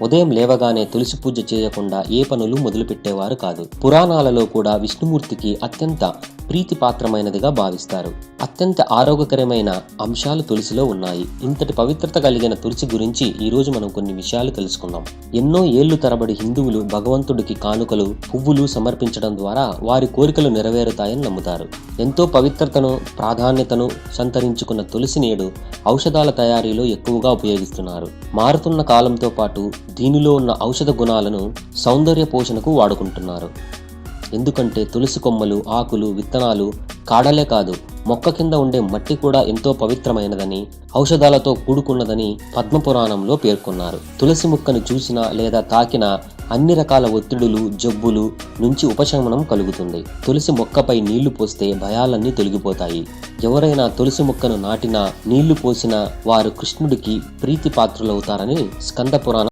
ఉదయం లేవగానే తులసి పూజ చేయకుండా ఏ పనులు మొదలుపెట్టేవారు కాదు. పురాణాలలో కూడా విష్ణుమూర్తికి అత్యంత ప్రీతిపాత్రమైనదిగా భావిస్తారు. అత్యంత ఆరోగ్యకరమైన అంశాలు తులసిలో ఉన్నాయి. ఇంతటి పవిత్రత కలిగిన తులసి గురించి ఈరోజు మనం కొన్ని విషయాలు తెలుసుకుందాం. ఎన్నో ఏళ్లు తరబడి హిందువులు భగవంతుడికి కానుకలు, పువ్వులు సమర్పించడం ద్వారా వారి కోరికలు నెరవేరుతాయని నమ్ముతారు. ఎంతో పవిత్రతను, ప్రాధాన్యతను సంతరించుకున్న తులసి నేడు ఔషధాల తయారీలో ఎక్కువగా ఉపయోగిస్తున్నారు. మారుతున్న కాలంతో పాటు దీనిలో ఉన్న ఔషధ గుణాలను సౌందర్య పోషణకు వాడుకుంటున్నారు. ఎందుకంటే తులసి కొమ్మలు, ఆకులు, విత్తనాలు, కాడలే కాదు, మొక్క కింద ఉండే మట్టి కూడా ఎంతో పవిత్రమైనదని, ఔషధాలతో కూడుకున్నదని పద్మపురాణంలో పేర్కొన్నారు. తులసి మొక్కను చూసినా లేదా తాకినా అన్ని రకాల ఒత్తిడులు, జబ్బులు నుంచి ఉపశమనం కలుగుతుంది. తులసి మొక్కపై నీళ్లు పోస్తే భయాలన్నీ తొలగిపోతాయి. ఎవరైనా తులసి మొక్కను నాటినా, నీళ్లు పోసినా వారు కృష్ణుడికి ప్రీతి పాత్రులవుతారని స్కంద పురాణం